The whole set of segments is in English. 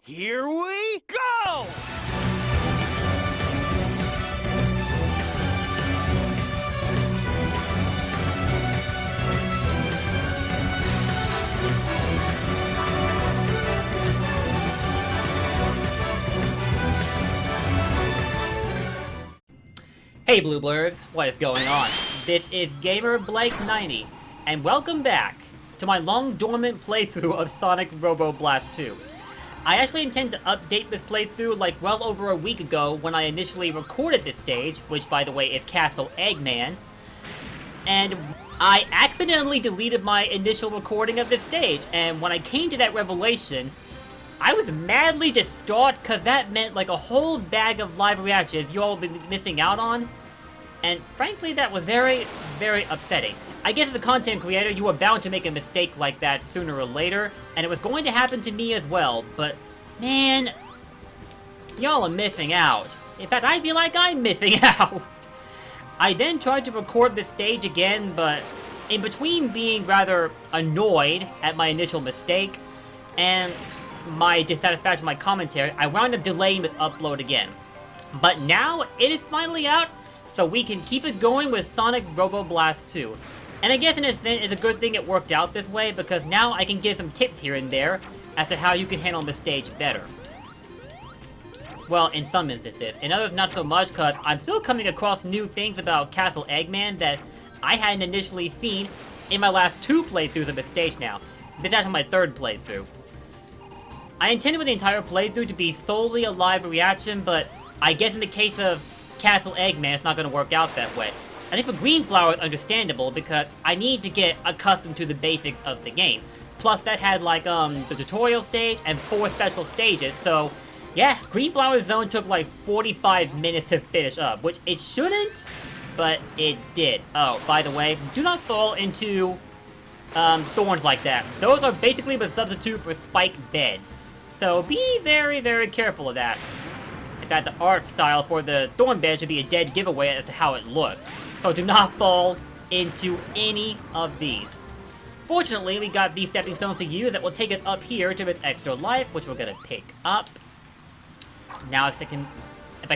Here we go! Hey Blue Blurs, what is going on? This is Gamer Blake 90, and welcome back to my long dormant playthrough of Sonic Robo Blast 2. I actually intend to update this playthrough like well over a week ago when I initially recorded this stage, which by the way is Castle Eggman, and I accidentally deleted my initial recording of this stage, and when I came to that revelation, I was madly distraught because that meant like a whole bag of live reactions you all have been missing out on, and frankly that was very, very upsetting. I guess as a content creator, you were bound to make a mistake like that sooner or later, and it was going to happen to me as well, but man, y'all are missing out. In fact, I feel like I'm missing out. I then tried to record this stage again, but in between being rather annoyed at my initial mistake and my dissatisfaction with my commentary, I wound up delaying this upload again. But now, it is finally out, so we can keep it going with Sonic Robo Blast 2. And I guess in a sense, it's a good thing it worked out this way, because now I can give some tips here and there as to how you can handle the stage better. Well, in some instances. In others, not so much, because I'm still coming across new things about Castle Eggman that I hadn't initially seen in my last two playthroughs of the stage now. This is actually my third playthrough. I intended for the entire playthrough to be solely a live reaction, but I guess in the case of Castle Eggman, it's not going to work out that way. I think for Green Flower, it's understandable, because I need to get accustomed to the basics of the game. Plus, that had, like, the tutorial stage and 4 special stages, so yeah, Green Flower Zone took, like, 45 minutes to finish up, which it shouldn't, but it did. Oh, by the way, do not fall into, thorns like that. Those are basically the substitute for spiked beds. So be very, very careful of that. In fact, the art style for the thorn bed should be a dead giveaway as to how it looks. So do not fall into any of these. Fortunately, we got these stepping stones to use that will take us up here to this extra life, which we're gonna pick up. Now if I can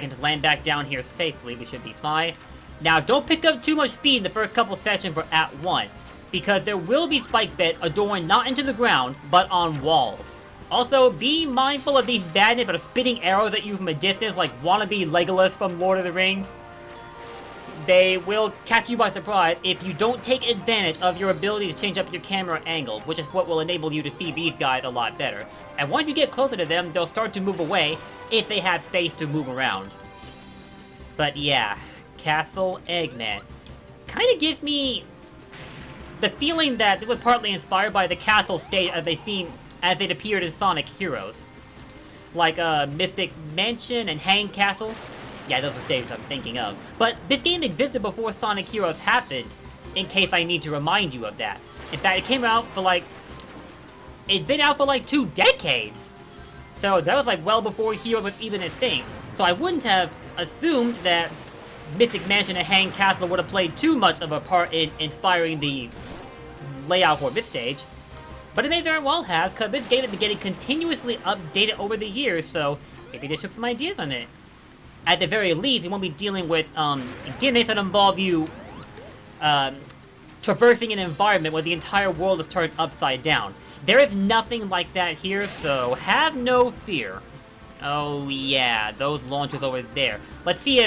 just land back down here safely, we should be fine. Now don't pick up too much speed in the first couple sections for Act 1, because there will be spike beds adorned not into the ground, but on walls. Also, be mindful of these bandits that are spitting arrows at you from a distance like wannabe Legolas from Lord of the Rings. They will catch you by surprise if you don't take advantage of your ability to change up your camera angle, which is what will enable you to see these guys a lot better. And once you get closer to them, they'll start to move away if they have space to move around. But yeah, Castle Eggman kind of gives me the feeling that it was partly inspired by the castle stage as they'd appeared in Sonic Heroes. Like Mystic Mansion and Hang Castle. Yeah, those are the stages I'm thinking of. But this game existed before Sonic Heroes happened, in case I need to remind you of that. In fact, it came out for like... It's been out for like 2 decades! So that was like well before Heroes was even a thing. So I wouldn't have assumed that Mystic Mansion and Hang Castle would have played too much of a part in inspiring the layout for this stage. But it may very well have, because this game has been getting continuously updated over the years, so maybe they took some ideas on it. At the very least, we won't be dealing with gimmicks that involve you traversing an environment where the entire world is turned upside down. There is nothing like that here, so have no fear. Oh yeah, those launchers over there. Let's see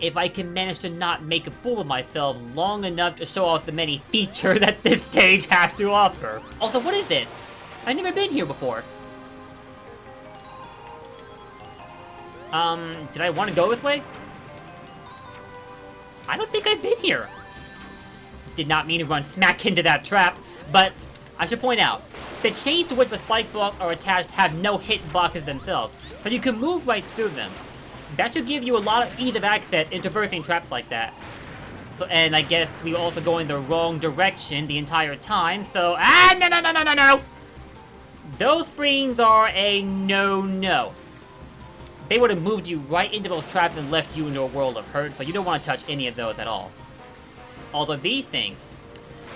if I can manage to not make a fool of myself long enough to show off the many features that this stage has to offer. Also, what is this? I've never been here before. Did I want to go this way? I don't think I've been here. Did not mean to run smack into that trap, but I should point out, the chains to which the spike blocks are attached have no hitboxes themselves, so you can move right through them. That should give you a lot of ease of access in traversing traps like that. So, and I guess we were also going the wrong direction the entire time, so... no! Those springs are a no-no. They would have moved you right into those traps and left you into a world of hurt, so you don't want to touch any of those at all. Although these things,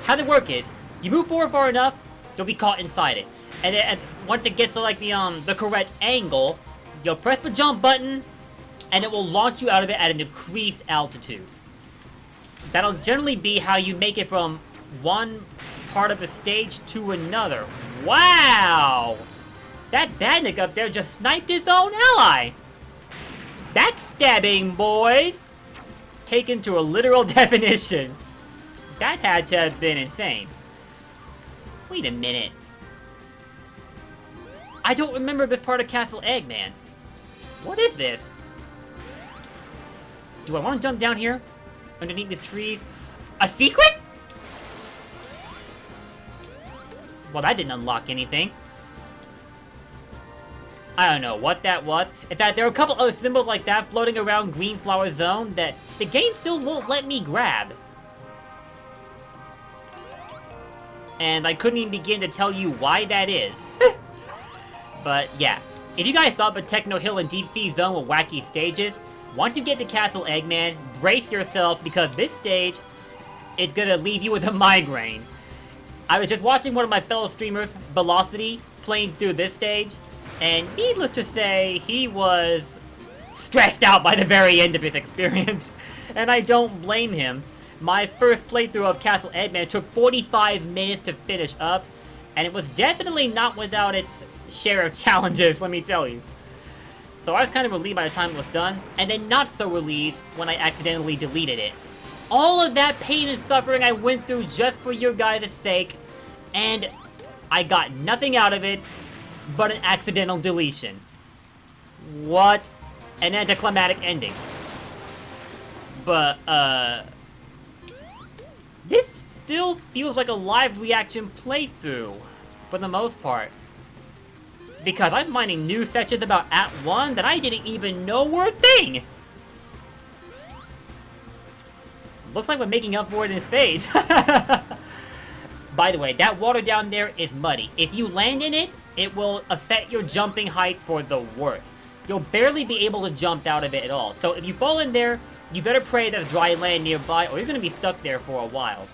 how they work is, you move forward far enough, you'll be caught inside it. And then once it gets to like the correct angle, you'll press the jump button, and it will launch you out of it at an increased altitude. That'll generally be how you make it from one part of the stage to another. Wow! That badnik up there just sniped his own ally! Backstabbing, boys! Taken to a literal definition. That had to have been insane. Wait a minute. I don't remember this part of Castle Eggman. What is this? Do I want to jump down here? Underneath these trees? A secret? Well, that didn't unlock anything. I don't know what that was. In fact, there are a couple other symbols like that floating around Green Flower Zone that the game still won't let me grab. And I couldn't even begin to tell you why that is. But yeah, if you guys thought the Techno Hill and Deep Sea Zone were wacky stages, once you get to Castle Eggman, brace yourself because this stage is gonna leave you with a migraine. I was just watching one of my fellow streamers, Velocity, playing through this stage, and needless to say, he was stressed out by the very end of his experience, and I don't blame him. My first playthrough of Castle Eggman took 45 minutes to finish up, and it was definitely not without its share of challenges, let me tell you. So I was kind of relieved by the time it was done, and then not so relieved when I accidentally deleted it. All of that pain and suffering I went through just for your guys' sake, and I got nothing out of it but an accidental deletion. What an anticlimactic ending. But, this still feels like a live reaction playthrough, for the most part. Because I'm finding new sections about Act 1 that I didn't even know were a thing! Looks like we're making up for it in space. By the way, that water down there is muddy. If you land in it, it will affect your jumping height for the worst. You'll barely be able to jump out of it at all. So if you fall in there, you better pray there's dry land nearby or you're going to be stuck there for a while.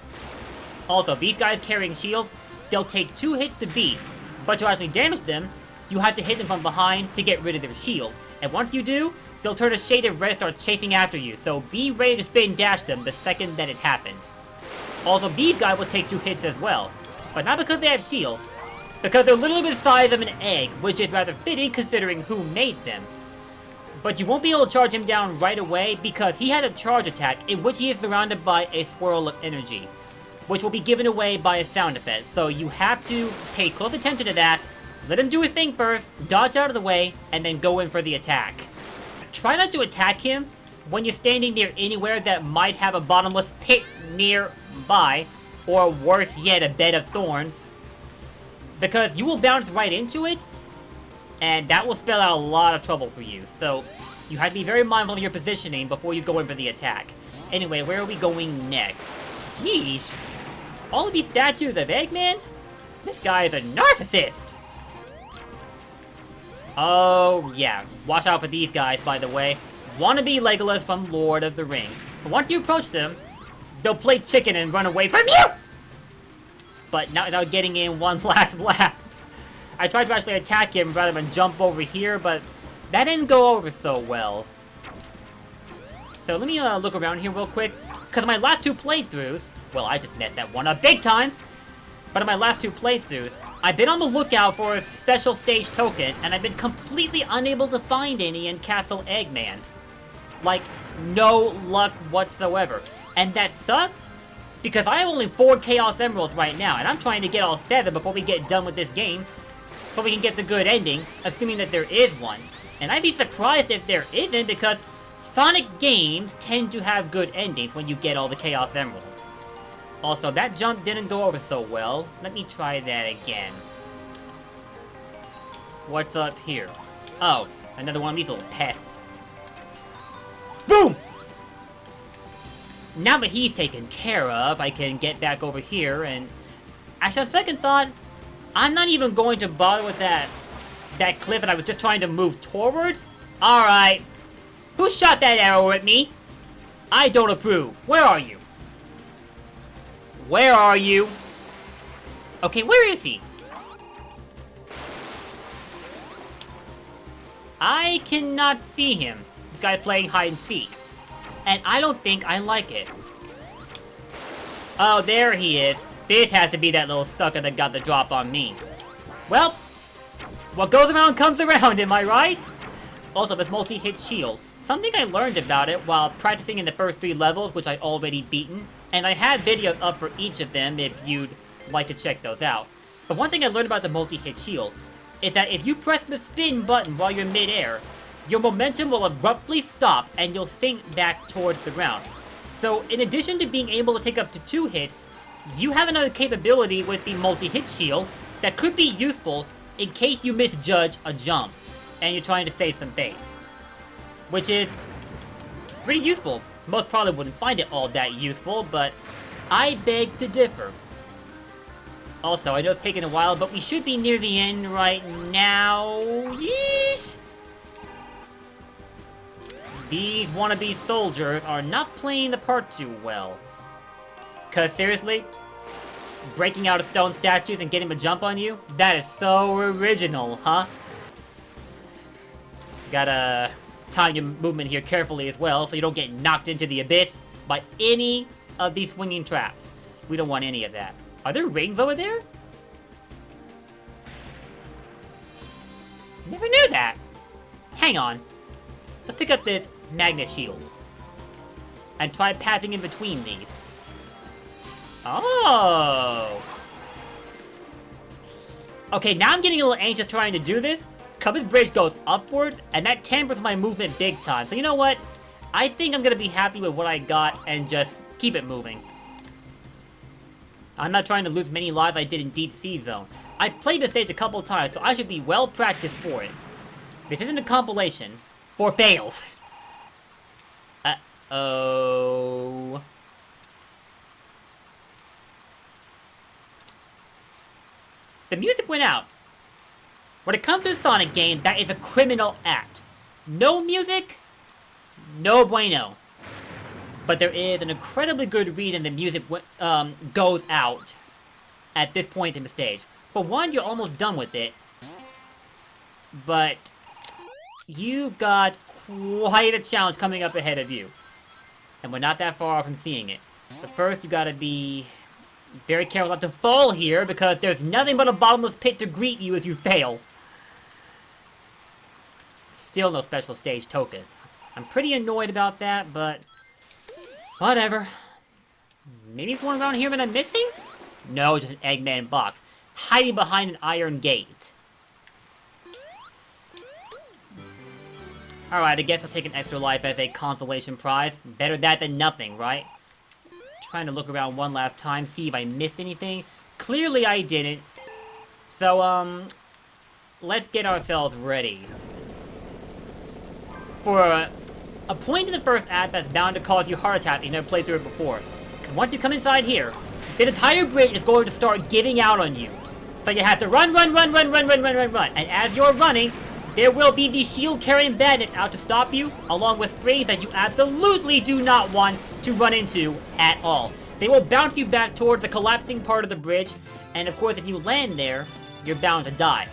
Also, these guys carrying shields, they'll take 2 hits to beat. But to actually damage them, you have to hit them from behind to get rid of their shield. And once you do, they'll turn a shaded red and start chasing after you. So be ready to spin dash them the second that it happens. Also, these guys will take 2 hits as well. But not because they have shields. Because they're a little bit the size of an egg, which is rather fitting considering who made them. But you won't be able to charge him down right away because he has a charge attack in which he is surrounded by a swirl of energy, which will be given away by a sound effect. So you have to pay close attention to that, let him do his thing first, dodge out of the way, and then go in for the attack. Try not to attack him when you're standing near anywhere that might have a bottomless pit nearby, or worse yet, a bed of thorns. Because you will bounce right into it, and that will spell out a lot of trouble for you. So, you have to be very mindful of your positioning before you go in for the attack. Anyway, where are we going next? Jeez, all of these statues of Eggman? This guy is a narcissist! Oh, yeah. Watch out for these guys, by the way. Wannabe Legolas from Lord of the Rings. But once you approach them, they'll play chicken and run away from you! But not without getting in one last lap. I tried to actually attack him rather than jump over here, but that didn't go over so well. So let me look around here real quick. Because my last 2 playthroughs, well, I just messed that one up big time. But in my last 2 playthroughs, I've been on the lookout for a special stage token, and I've been completely unable to find any in Castle Eggman. Like, no luck whatsoever. And that sucks, because I have only 4 Chaos Emeralds right now, and I'm trying to get all 7 before we get done with this game, so we can get the good ending, assuming that there is one. And I'd be surprised if there isn't, because Sonic games tend to have good endings when you get all the Chaos Emeralds. Also, that jump didn't go over so well. Let me try that again. What's up here? Oh, another one of these little pests. Boom! Now that he's taken care of, I can get back over here and... Actually, on second thought, I'm not even going to bother with that cliff that I was just trying to move towards. Alright. Who shot that arrow at me? I don't approve. Where are you? Where are you? Okay, where is he? I cannot see him. This guy playing hide and seek. And I don't think I like it. Oh, there he is. This has to be that little sucker that got the drop on me. Well, what goes around comes around, am I right? Also, this multi-hit shield. Something I learned about it while practicing in the first 3 levels, which I already beaten. And I have videos up for each of them if you'd like to check those out. But one thing I learned about the multi-hit shield is that if you press the spin button while you're mid-air, your momentum will abruptly stop and you'll sink back towards the ground. So in addition to being able to take up to 2 hits, you have another capability with the multi-hit shield that could be useful in case you misjudge a jump and you're trying to save some base. Which is pretty useful. Most probably wouldn't find it all that useful, but I beg to differ. Also, I know it's taken a while, but we should be near the end right now. Yeesh! These wannabe soldiers are not playing the part too well. Cause seriously, breaking out of stone statues and getting a jump on you? That is so original, huh? Gotta time your movement here carefully as well, so you don't get knocked into the abyss by any of these swinging traps. We don't want any of that. Are there rings over there? Never knew that. Hang on. Let's pick up this magnet shield. And try passing in between these. Oh! Okay, now I'm getting a little anxious trying to do this. Cubby's bridge goes upwards, and that tempers my movement big time. So you know what? I think I'm gonna be happy with what I got and just keep it moving. I'm not trying to lose many lives I did in Deep Sea Zone. I played this stage a couple times, so I should be well practiced for it. This isn't a compilation for fails. Uh-oh. The music went out. When it comes to a Sonic game, that is a criminal act. No music, no bueno. But there is an incredibly good reason the music goes out at this point in the stage. For one, you're almost done with it. But you got quite a challenge coming up ahead of you. And we're not that far off from seeing it. But first, you gotta be very careful not to fall here, because there's nothing but a bottomless pit to greet you if you fail. Still no special stage tokens. I'm pretty annoyed about that, but whatever. Maybe there's one around here that I'm missing? No, just an Eggman box, hiding behind an iron gate. Alright, I guess I'll take an extra life as a consolation prize. Better that than nothing, right? Trying to look around one last time, see if I missed anything. Clearly I didn't. So, let's get ourselves ready for a point in the first act that's bound to cause you heart attack if you've never played through it before. Because once you come inside here, the entire bridge is going to start giving out on you. So you have to run. And as you're running, there will be the shield-carrying bandits out to stop you, along with springs that you absolutely do not want to run into at all. They will bounce you back towards the collapsing part of the bridge, and of course if you land there, you're bound to die.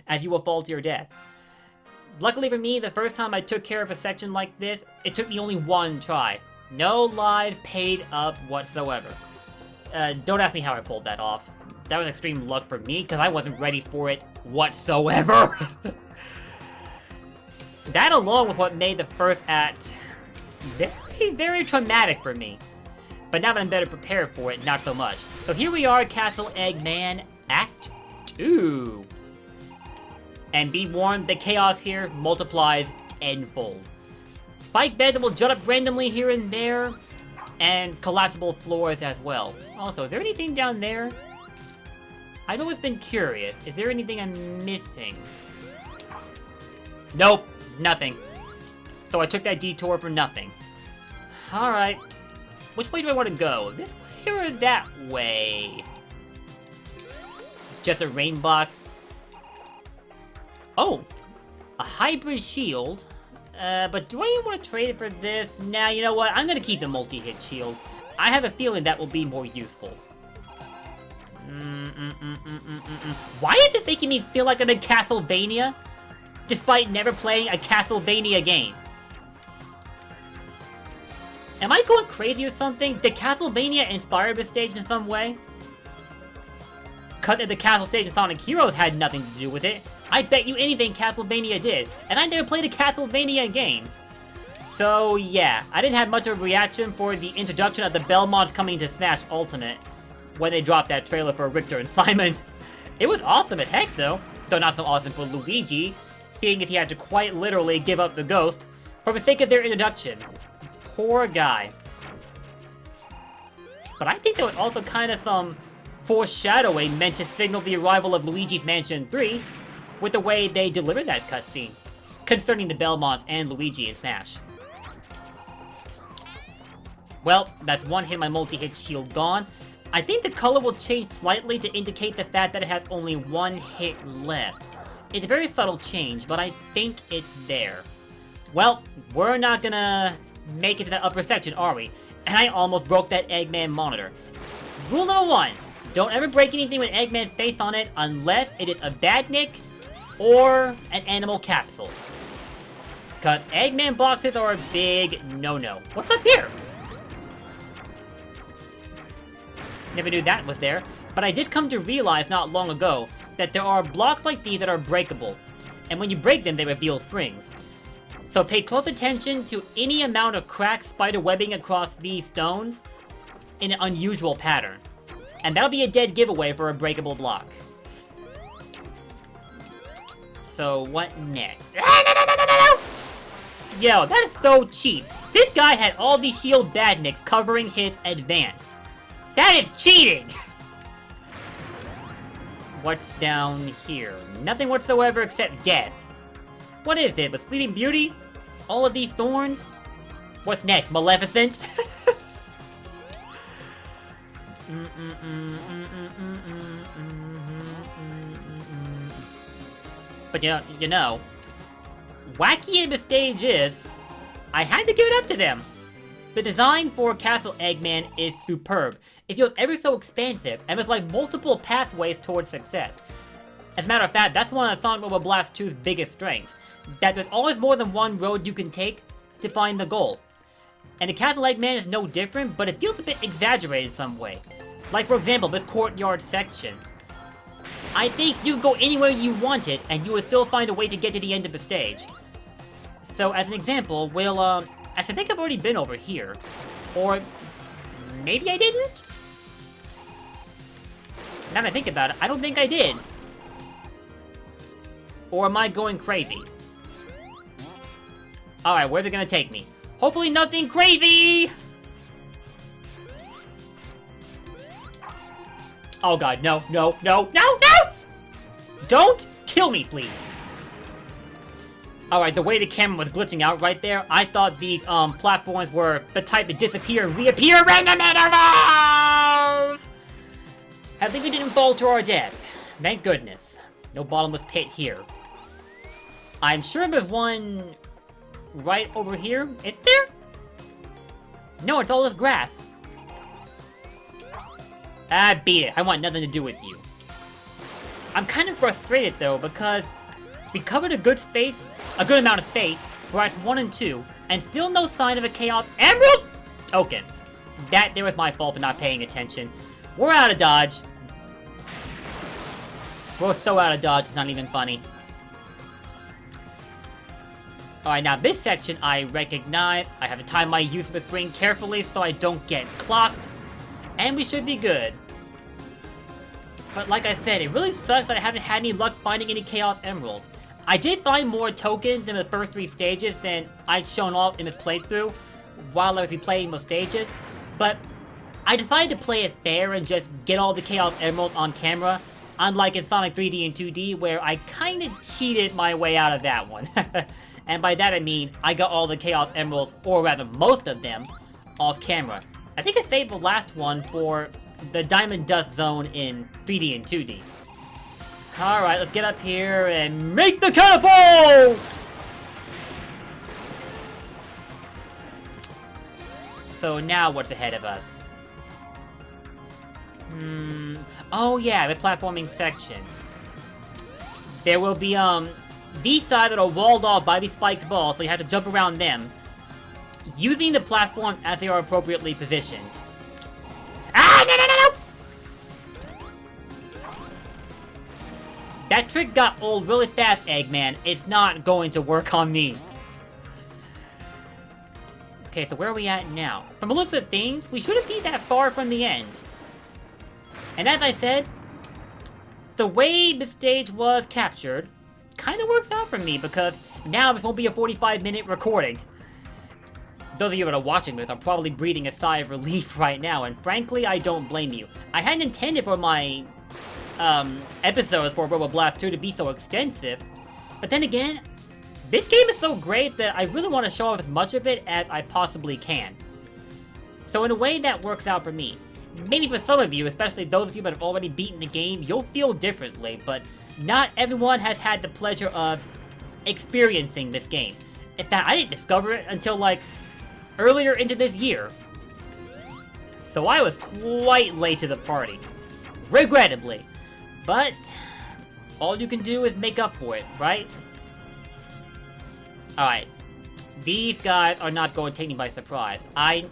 As you will fall to your death. Luckily for me, the first time I took care of a section like this, it took me only 1 try. No lives paid up whatsoever. Don't ask me how I pulled that off. That was extreme luck for me, because I wasn't ready for it whatsoever. That along with what made the first act very, very traumatic for me. But now that I'm better prepared for it, not so much. So here we are, Castle Eggman Act 2. And be warned, the chaos here multiplies tenfold. Spike beds that will jut up randomly here and there, and collapsible floors as well. Also, is there anything down there? I've always been curious. Is there anything I'm missing? Nope, nothing. So I took that detour for nothing. Alright. Which way do I want to go? This way or that way? Just a rain box. Oh! A hybrid shield. But do I even want to trade it for this? Nah, you know what? I'm gonna keep the multi-hit shield. I have a feeling that will be more useful. Why is it making me feel like I'm in Castlevania? despite never playing a Castlevania game. Am I going crazy or something? Did Castlevania inspire this stage in some way? Cause if the castle stage in Sonic Heroes had nothing to do with it, I bet you anything Castlevania did, and I never played a Castlevania game. So yeah, I didn't have much of a reaction for the introduction of the Belmonts coming to Smash Ultimate when they dropped that trailer for Richter and Simon. It was awesome as heck though not so awesome for Luigi, seeing as he had to quite literally give up the ghost for the sake of their introduction. Poor guy. But I think there was also kind of some foreshadowing meant to signal the arrival of Luigi's Mansion 3 with the way they delivered that cutscene concerning the Belmonts and Luigi in Smash. Well, that's one hit of my multi-hit shield gone. I think the color will change slightly to indicate the fact that it has only one hit left. It's a very subtle change, but I think it's there. Well, we're not gonna make it to that upper section, are we? And I almost broke that Eggman monitor. Rule number 1, don't ever break anything with Eggman's face on it unless it is a Badnik or an animal capsule. Cause Eggman boxes are a big no-no. What's up here? Never knew that was there, but I did come to realize not long ago that there are blocks like these that are breakable, and when you break them, they reveal springs. So pay close attention to any amount of cracked spider webbing across these stones in an unusual pattern. And that'll be a dead giveaway for a breakable block. So what next? No! Yo, that is so cheap. This guy had all these shield badniks covering his advance. That is cheating! What's down here? Nothing whatsoever except death. What is it? But Sleeping Beauty? All of these thorns? What's next? Maleficent? But you know, wacky as the stage is, I had to give it up to them. The design for Castle Eggman is superb. It feels ever so expansive, and there's like multiple pathways towards success. As a matter of fact, that's one of Sonic Robo Blast 2's biggest strengths, that there's always more than one road you can take to find the goal. And the Castle Eggman is no different, but it feels a bit exaggerated in some way. Like for example, this courtyard section. I think you can go anywhere you wanted, and you would still find a way to get to the end of the stage. So as an example, we'll actually I think I've already been over here. Or maybe I didn't? Now that I think about it, I don't think I did. Or am I going crazy? Alright, where's it gonna take me? Hopefully nothing crazy! Oh god, no, no, no, no, no! Don't kill me, please! Alright, the way the camera was glitching out right there, I thought these, platforms were the type to disappear and reappear at random intervals! At least we didn't fall to our death. Thank goodness. No bottomless pit here. I'm sure there's one right over here. Is there? No, it's all this grass. Ah, beat it. I want nothing to do with you. I'm kind of frustrated though, because we covered a good amount of space for Acts 1 and 2, and still no sign of a Chaos Emerald token. That there was my fault for not paying attention. We're out of dodge. We're so out of dodge, it's not even funny. Alright, now this section I recognize. I have to time my use of the spring carefully so I don't get clocked. And we should be good. But like I said, it really sucks that I haven't had any luck finding any Chaos Emeralds. I did find more tokens in the first 3 stages than I'd shown off in this playthrough while I was replaying those stages. But I decided to play it fair and just get all the Chaos Emeralds on camera. Unlike in Sonic 3D and 2D, where I kind of cheated my way out of that one. And by that I mean, I got all the Chaos Emeralds, or rather most of them, off camera. I think I saved the last one for the Diamond Dust Zone in 3D and 2D. Alright, let's get up here and make the catapult! So now what's ahead of us? Oh yeah, the platforming section. There will be, These sides are walled off by these spiked balls, so you have to jump around them, using the platform as they are appropriately positioned. Ah, no, no, no, no! That trick got old really fast, Eggman. It's not going to work on me. Okay, so where are we at now? From the looks of things, we shouldn't be that far from the end. And as I said, the way the stage was captured kind of works out for me, because now this won't be a 45-minute recording. Those of you that are watching this are probably breathing a sigh of relief right now, and frankly, I don't blame you. I hadn't intended for my episodes for Robo Blast 2 to be so extensive, but then again, this game is so great that I really want to show off as much of it as I possibly can. So in a way, that works out for me. Maybe for some of you, especially those of you that have already beaten the game, you'll feel differently, but not everyone has had the pleasure of experiencing this game. In fact, I didn't discover it until, like, earlier into this year. So I was quite late to the party. Regrettably. But all you can do is make up for it, right? Alright. These guys are not going to take me by surprise. I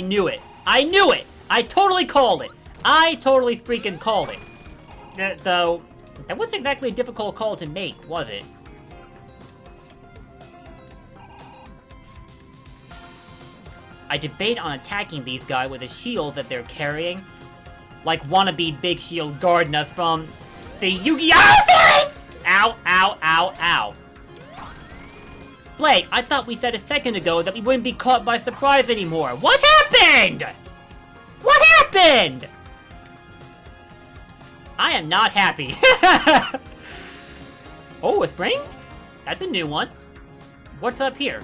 knew it. I knew it! I totally called it! I totally freaking called it. Though, that wasn't exactly a difficult call to make, was it? I debate on attacking these guys with the shields that they're carrying. Like wannabe Big Shield guarding us from the Yu-Gi-Oh! Series! Ow, ow, ow, ow. Blake, I thought we said a second ago that we wouldn't be caught by surprise anymore. What happened? What happened? I am not happy. Oh, a spring? That's a new one. What's up here?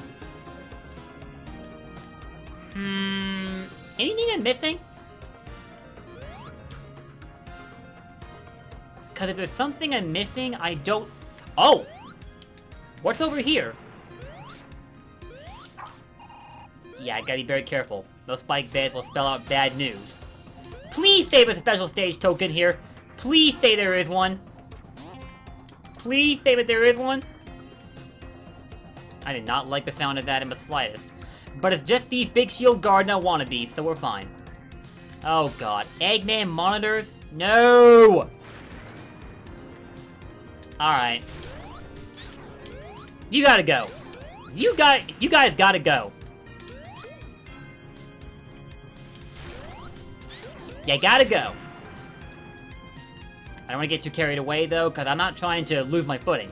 Anything I'm missing? Because if there's something I'm missing, I don't... Oh! What's over here? Yeah, I gotta be very careful. Those spike beds will spell out bad news. Please save a special stage token here. Please say there is one. Please say that there is one. I did not like the sound of that in the slightest. But it's just these Big Shield Gardener wannabes, so we're fine. Oh god. Eggman monitors? No! Alright. You gotta go. You guys gotta go. You gotta go. I don't want to get too carried away, though, because I'm not trying to lose my footing.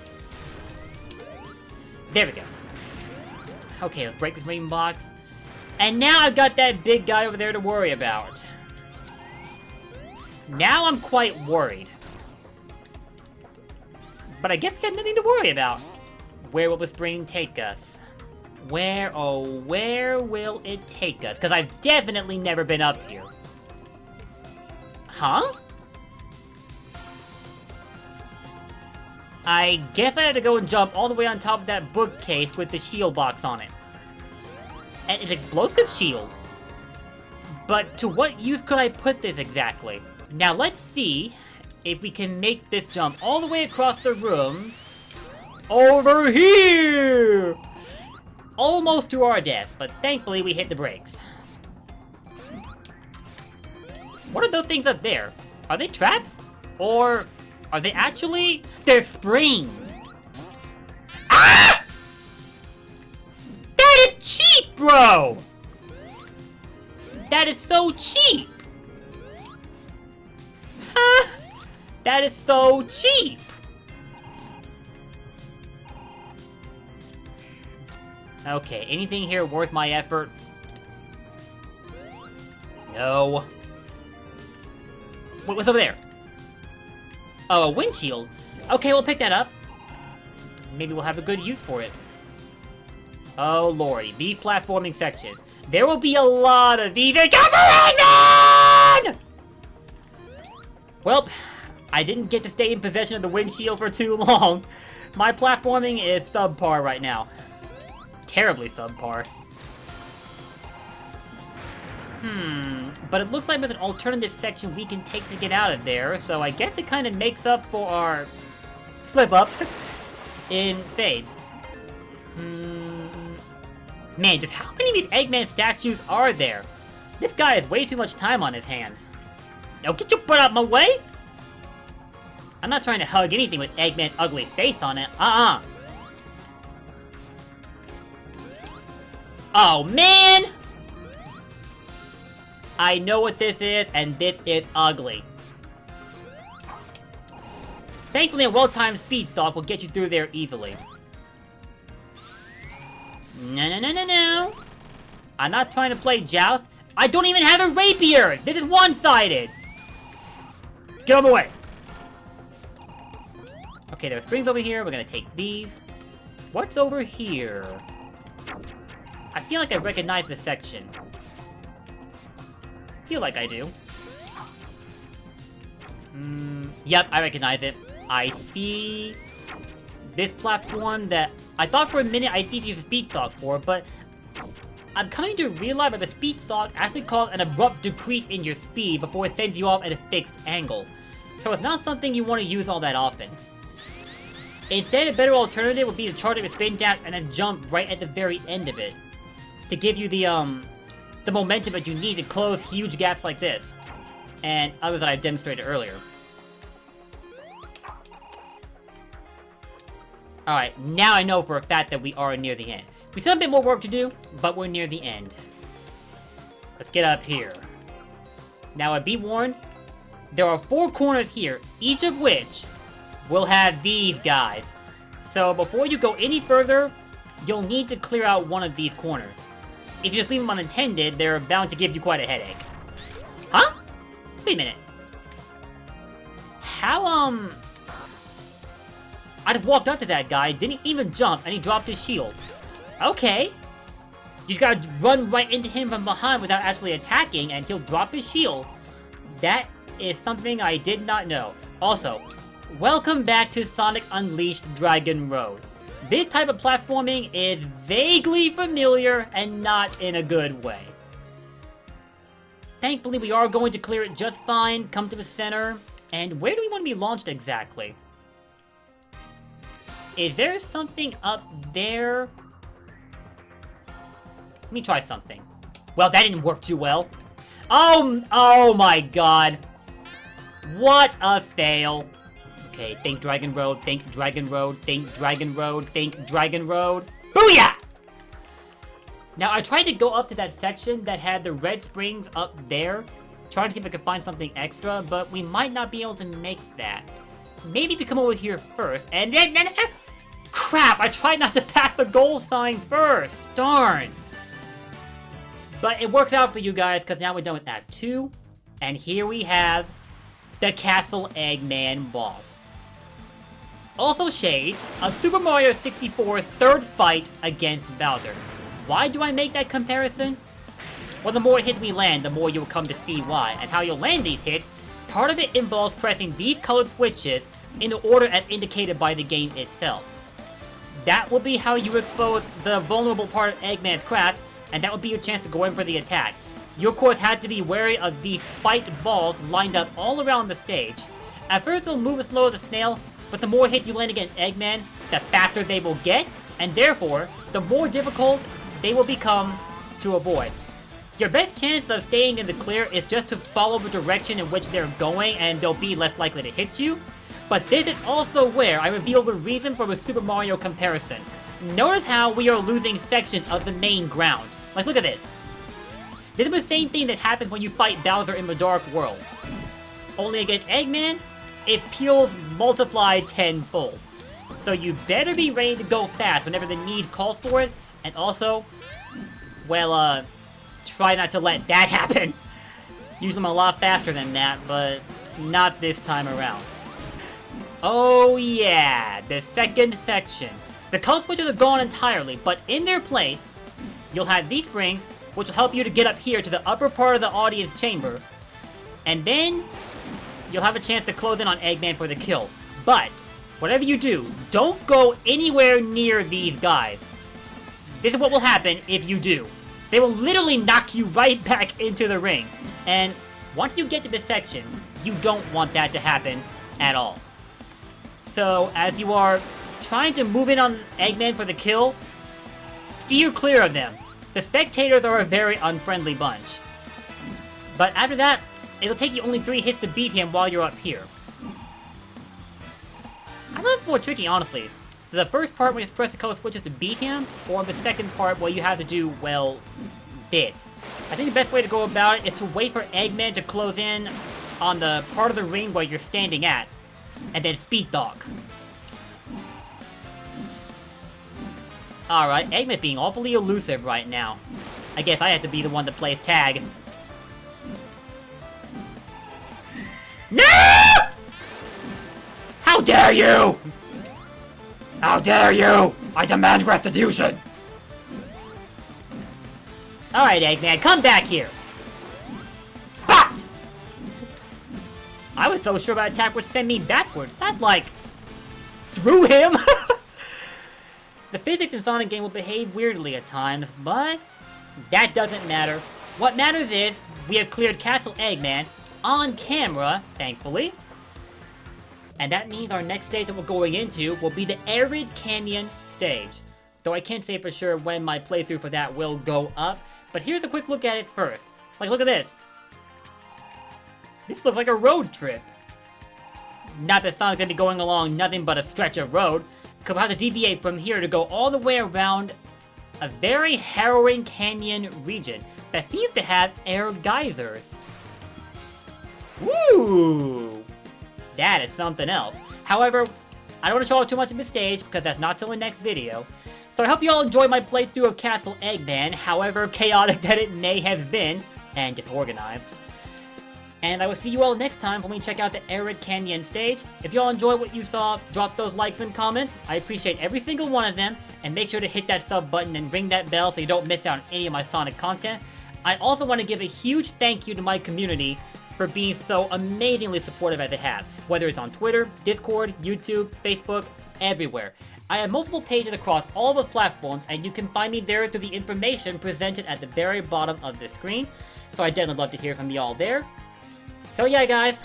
There we go. Okay, let's break this ring box. And now I've got that big guy over there to worry about. Now I'm quite worried. But I guess we got nothing to worry about. Where will the spring take us? Where, oh, where will it take us? Because I've definitely never been up here. Huh? I guess I had to go and jump all the way on top of that bookcase with the shield box on it. And it's explosive shield. But to what use could I put this exactly? Now let's see if we can make this jump all the way across the room. Over here! Almost to our death, but thankfully we hit the brakes. What are those things up there? Are they traps? Or are they actually... They're springs! Ah! That is cheap, bro! That is so cheap! Huh? That is so cheap! Okay, anything here worth my effort? No. What's over there? Oh, a windshield. Okay, we'll pick that up. Maybe we'll have a good use for it. Oh, lordy. These platforming sections. There will be a lot of these in Castle Eggman! Well, I didn't get to stay in possession of the windshield for too long. My platforming is subpar right now. Terribly subpar. But it looks like there's an alternative section we can take to get out of there, so I guess it kind of makes up for our slip-up. in spades. Man, just how many of these Eggman statues are there? This guy has way too much time on his hands. Now get your butt out my way! I'm not trying to hug anything with Eggman's ugly face on it. Oh, man! I know what this is, and this is ugly. Thankfully, a well-timed speed thought will get you through there easily. No. I'm not trying to play joust. I don't even have a rapier! This is one-sided! Get out of the way! Okay, there are springs over here. We're gonna take these. What's over here? I feel like I recognize this section. Feel like I do. Yep, I recognize it. I see this platform that I thought for a minute I'd see to use a speed thought for, but I'm coming to realize that the speed thought actually causes an abrupt decrease in your speed before it sends you off at a fixed angle. So it's not something you want to use all that often. Instead, a better alternative would be to charge up your spin dash and then jump right at the very end of it, to give you the momentum that you need to close huge gaps like this, and others that I demonstrated earlier. Alright, now I know for a fact that we are near the end. We still have a bit more work to do, but we're near the end. Let's get up here. Now, be warned, there are 4 corners here, each of which will have these guys. So before you go any further, you'll need to clear out one of these corners. If you just leave them unattended, they're bound to give you quite a headache. Huh? Wait a minute. How, I just walked up to that guy, didn't even jump, and he dropped his shield. Okay. You just gotta run right into him from behind without actually attacking, and he'll drop his shield. That is something I did not know. Also, welcome back to Sonic Unleashed Dragon Road. This type of platforming is vaguely familiar and not in a good way. Thankfully, we are going to clear it just fine, come to the center, and where do we want to be launched exactly? Is there something up there? Let me try something. Well, that didn't work too well. Oh my god. What a fail. Okay, think Dragon Road, think Dragon Road, think Dragon Road, think Dragon Road. Booyah! Now, I tried to go up to that section that had the red springs up there, trying to see if I could find something extra, but we might not be able to make that. Maybe if you come over here first, and then crap, I tried not to pass the goal sign first. Darn. But it works out for you guys, because now we're done with Act 2, and here we have the Castle Eggman boss. Also shade of Super Mario 64's third fight against Bowser. Why do I make that comparison? Well, the more hits we land, the more you'll come to see why. And how you'll land these hits, part of it involves pressing these colored switches in the order as indicated by the game itself. That will be how you expose the vulnerable part of Eggman's craft, and that will be your chance to go in for the attack. You of course have to be wary of these spiked balls lined up all around the stage. At first they'll move as slow as a snail, but the more hits you land against Eggman, the faster they will get, and therefore, the more difficult they will become to avoid. Your best chance of staying in the clear is just to follow the direction in which they're going, and they'll be less likely to hit you. But this is also where I reveal the reason for the Super Mario comparison. Notice how we are losing sections of the main ground. Like, look at this. This is the same thing that happens when you fight Bowser in the Dark World. Only against Eggman, it peels multiplied tenfold. So you better be ready to go fast whenever the need calls for it, and also, well, try not to let that happen. Usually I'm a lot faster than that, but not this time around. Oh yeah, the second section. The color switches are gone entirely, but in their place, you'll have these springs, which will help you to get up here to the upper part of the audience chamber. And then, you'll have a chance to close in on Eggman for the kill. But, whatever you do, don't go anywhere near these guys. This is what will happen if you do. They will literally knock you right back into the ring. And once you get to this section, you don't want that to happen at all. So, as you are trying to move in on Eggman for the kill, steer clear of them. The spectators are a very unfriendly bunch. But after that, it'll take you only 3 hits to beat him while you're up here. I don't know if it's more tricky, honestly. The first part where you press the color switches to beat him, or the second part where you have to do, well, this. I think the best way to go about it is to wait for Eggman to close in on the part of the ring where you're standing at, and then speed dog. Alright, Eggman's being awfully elusive right now. I guess I have to be the one that plays tag. No! How dare you! How dare you! I demand restitution! Alright, Eggman, come back here! But! I was so sure that attack would send me backwards. That, like, threw him? The physics in Sonic game will behave weirdly at times, but that doesn't matter. What matters is, we have cleared Castle Eggman on camera, thankfully. And that means our next stage that we're going into will be the Arid Canyon stage. Though I can't say for sure when my playthrough for that will go up, but here's a quick look at it first. Like, look at this. This looks like a road trip. Not that Sonic's gonna be going along nothing but a stretch of road. We'll have to deviate from here to go all the way around a very harrowing canyon region that seems to have air geysers. Woo! That is something else. However, I don't want to show off too much of the stage because that's not till the next video. So I hope you all enjoyed my playthrough of Castle Eggman, however chaotic that it may have been, and disorganized. And I will see you all next time when we check out the Arid Canyon stage. If you all enjoyed what you saw, drop those likes and comments. I appreciate every single one of them. And make sure to hit that sub button and ring that bell so you don't miss out on any of my Sonic content. I also want to give a huge thank you to my community for being so amazingly supportive as they have. Whether it's on Twitter, Discord, YouTube, Facebook, everywhere. I have multiple pages across all those platforms, and you can find me there through the information presented at the very bottom of the screen. So I'd definitely love to hear from y'all there. So yeah, guys,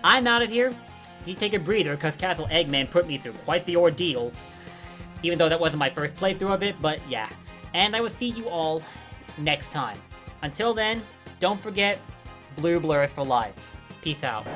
I'm out of here. Need to take a breather because Castle Eggman put me through quite the ordeal. Even though that wasn't my first playthrough of it, but yeah. And I will see you all next time. Until then, don't forget, Blue Blur for life. Peace out.